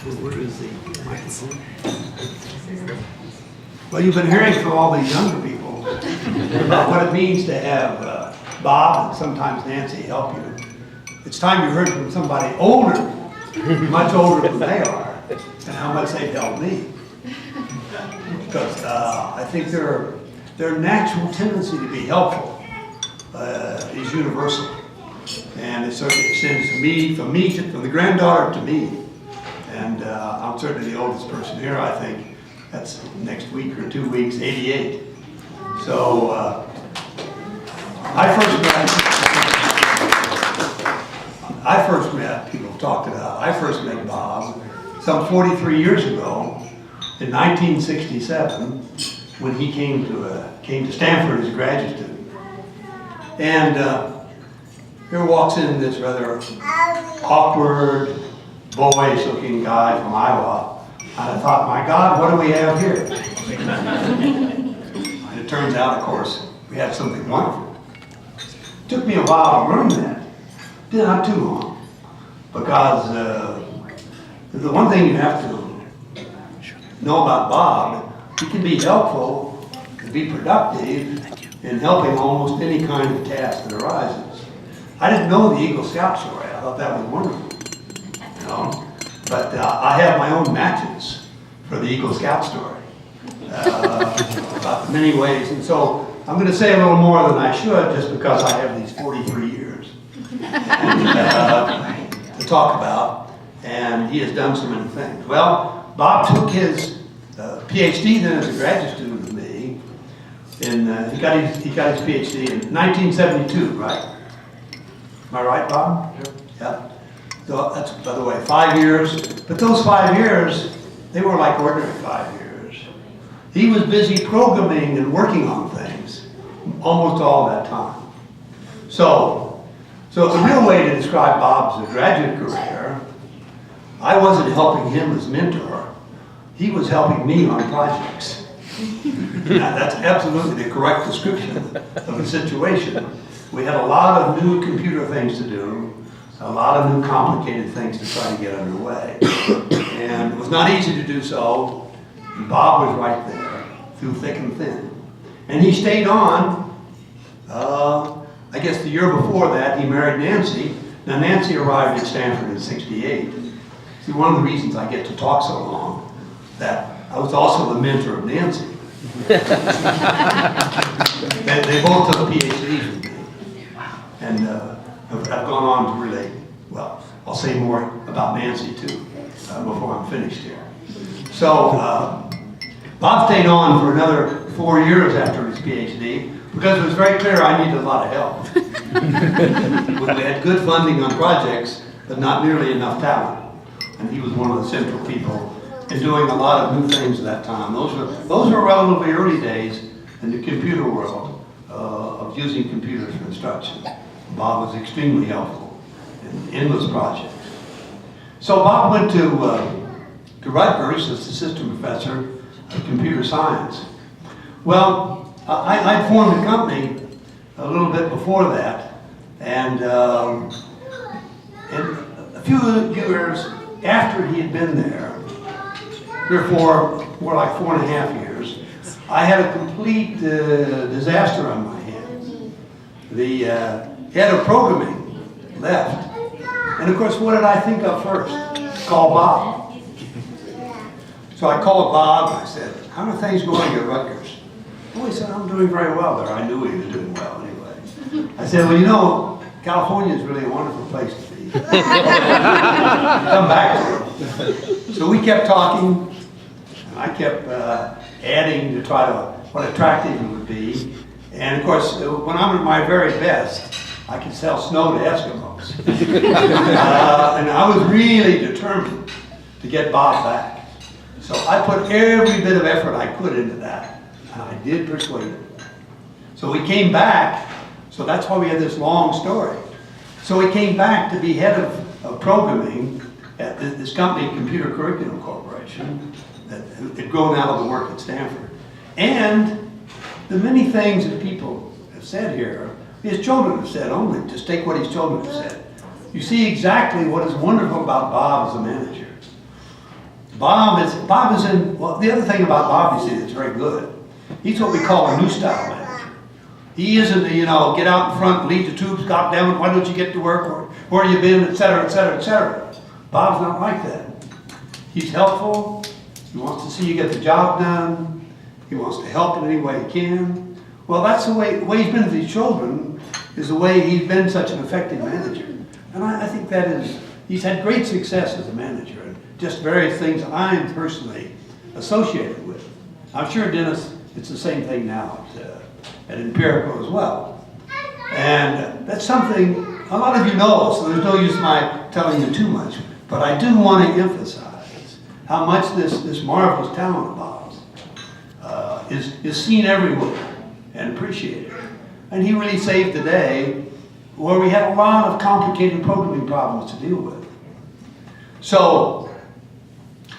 Where is the microphone? Well, you've been hearing from all these younger people about what it means to have Bob and sometimes Nancy help you. It's time you heard from somebody older, much older than they are, and how much they've helped me. Because I think their natural tendency to be helpful is universal. And it certainly extends to me, from the granddaughter to me. And I'm certainly the oldest person here, I think. That's next week or 2 weeks, 88. So I first met, people have talked about, I first met Bob some 43 years ago in 1967 when he came to Stanford as a graduate student. And here walks in this rather awkward, boyish-looking guy from Iowa. And I thought, my God, what do we have here? And it turns out, of course, we had something wonderful. It took me a while to learn that. Did not too long. Because the one thing you have to know about Bob, he can be helpful, can be productive in helping almost any kind of task that arises. I didn't know the Eagle Scout story. I thought that was wonderful. You know? But I have my own matches for the Eagle Scout story about the many ways. And so I'm going to say a little more than I should just because I have these 43 years to talk about. And he has done so many things. Well, Bob took his PhD then as a graduate student with me. He got his PhD in 1972, right? Am I right, Bob? Yep. Yeah. So that's, by the way, 5 years. But those 5 years, they were like ordinary 5 years. He was busy programming and working on things almost all that time. So the real way to describe Bob's graduate career, I wasn't helping him as mentor. He was helping me on projects. Now, that's absolutely the correct description of the situation. We had a lot of new computer things to do, a lot of new complicated things to try to get underway. And it was not easy to do so. And Bob was right there, through thick and thin. And he stayed on. I guess the year before that, he married Nancy. Now, Nancy arrived at Stanford in '68. See, one of the reasons I get to talk so long, that I was also the mentor of Nancy. They both took PhDs with me. And I've gone on to really, well, I'll say more about Nancy too, before I'm finished here. So, Bob stayed on for another 4 years after his PhD, because it was very clear I needed a lot of help. We had good funding on projects, but not nearly enough talent. And he was one of the central people in doing a lot of new things at that time. Those were relatively early days in the computer world of using computers for instruction. Bob was extremely helpful in endless projects. So Bob went to Rutgers as assistant professor of computer science. Well, I'd formed a company a little bit before that, and a few years after he had been there, 3 or 4, more like 4.5 years, I had a complete disaster on my hands. The head of programming left. And of course, what did I think of first? Call Bob. So I called Bob and I said, how are things going at Rutgers? Oh, he said, I'm doing very well there. I knew he was doing well anyway. I said, well, you know, California is really a wonderful place to be. Come back to it. So we kept talking. I kept adding to try to what attractive it would be. And of course, when I'm at my very best, I could sell snow to Eskimos. And I was really determined to get Bob back. So I put every bit of effort I could into that. And I did persuade him. So we came back. So that's why we had this long story. So we came back to be head of programming at this company, Computer Curriculum Corporation, that had grown out of the work at Stanford. And the many things that people have said here, his children have said only, just take what his children have said. You see exactly what is wonderful about Bob as a manager. Bob is in, well, the other thing about Bob, you see, that's very good. He's what we call a new style manager. He isn't, get out in front, lead the troops, God damn it, why don't you get to work, or where you been, et cetera, et cetera, et cetera. Bob's not like that. He's helpful. He wants to see you get the job done. He wants to help in any way he can. Well, that's the way he's been with his children, is the way he's been such an effective manager. And I think that is, he's had great success as a manager, and just various things I'm personally associated with. I'm sure, Dennis, it's the same thing now at Empirical as well. And that's something a lot of you know, so there's no use my telling you too much. But I do want to emphasize how much this marvelous talent of Bob's is seen everywhere and appreciated. And he really saved the day where we had a lot of complicated programming problems to deal with. So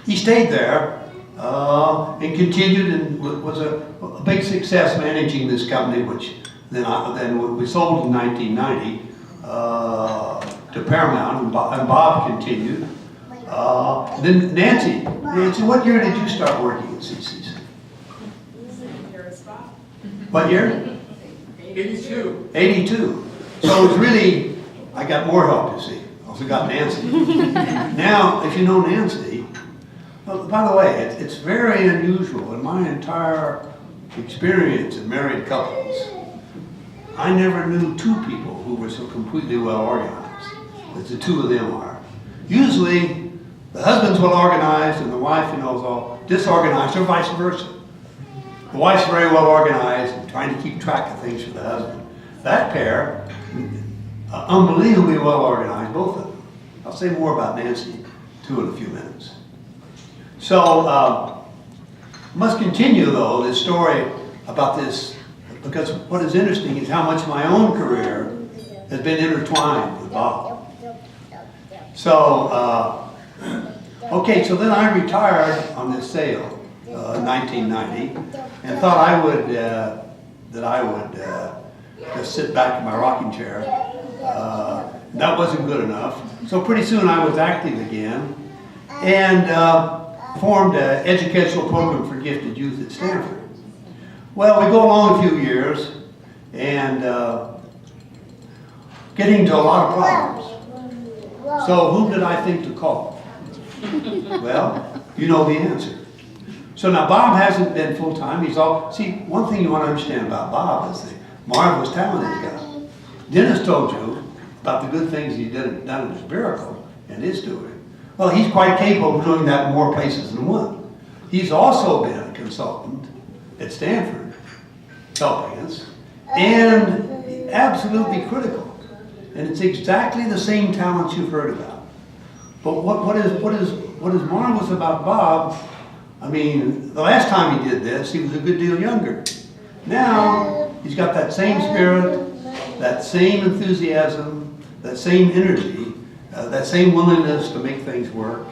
he stayed there and continued and was a big success managing this company, which then we sold in 1990 to Paramount, and Bob continued. Then Nancy, what year did you start working at CCC? What year? 82. 82. So it was really, I got more help, you see. Also got Nancy. Now, if you know Nancy, well, by the way, it's very unusual in my entire experience of married couples. I never knew two people who were so completely well organized as the two of them are. Usually, the husband's well organized and the wife, is all disorganized, or vice versa. The wife's very well organized and trying to keep track of things for the husband. That pair, unbelievably well organized, both of them. I'll say more about Nancy, too, in a few minutes. So, must continue, though, this story about this, because what is interesting is how much my own career has been intertwined with Bob. So, okay, so then I retired on this sale in 1990 and thought I would just sit back in my rocking chair. That wasn't good enough. So pretty soon I was active again and formed an educational program for gifted youth at Stanford. Well, we go along a few years and getting into a lot of problems. So whom did I think to call? Well, you know the answer. So now Bob hasn't been full-time. See, one thing you want to understand about Bob is the marvelous talent he's got. Dennis told you about the good things he done in his miracle and is doing. Well, he's quite capable of doing that in more places than one. He's also been a consultant at Stanford, helping us, and absolutely critical. And it's exactly the same talents you've heard about. But what is marvelous about Bob, I mean, the last time he did this, he was a good deal younger. Now, he's got that same spirit, that same enthusiasm, that same energy, that same willingness to make things work,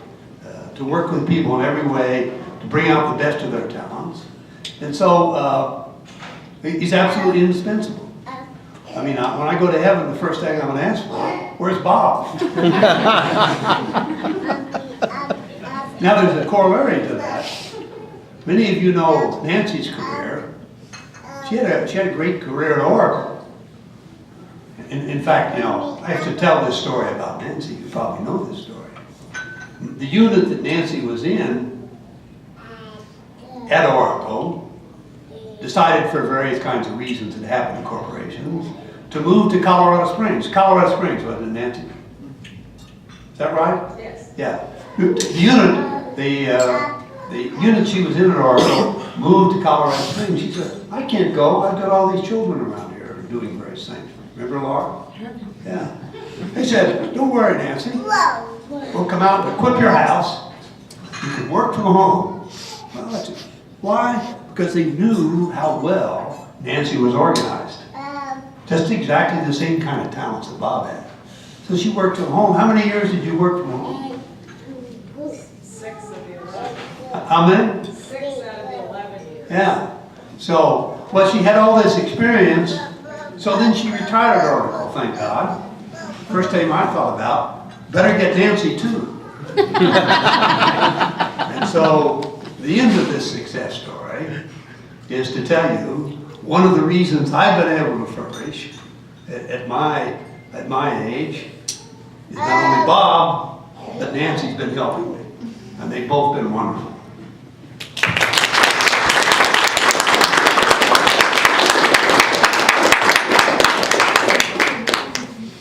to work with people in every way, to bring out the best of their talents. And so, he's absolutely indispensable. I mean, when I go to heaven, the first thing I'm going to ask for, where's Bob? Now, there's a corollary to that. Many of you know Nancy's career. She had a great career at Oracle. In fact, I have to tell this story about Nancy. You probably know this story. The unit that Nancy was in at Oracle decided, for various kinds of reasons that happen in corporations, to move to Colorado Springs. Colorado Springs, wasn't it, Nancy? Is that right? Yes. Yeah. The unit she was in at Oracle moved to Colorado Springs. She said, I can't go. I've got all these children around here doing various things. Remember, Laura? Yeah. They said, don't worry, Nancy. We'll come out and equip your house. You can work from home. Well, that's it. Why? Because they knew how well Nancy was organized. Just exactly the same kind of talents that Bob had. So she worked from home. How many years did you work from home? 6 of the 11. How many? 6 out of the 11 years. Yeah. So, well, she had all this experience. So then she retired at Oracle, thank God. First thing I thought about, better get Nancy too. And So the end of this success story is to tell you one of the reasons I've been able to flourish at my age is not only Bob, but Nancy's been helping me. And they've both been wonderful.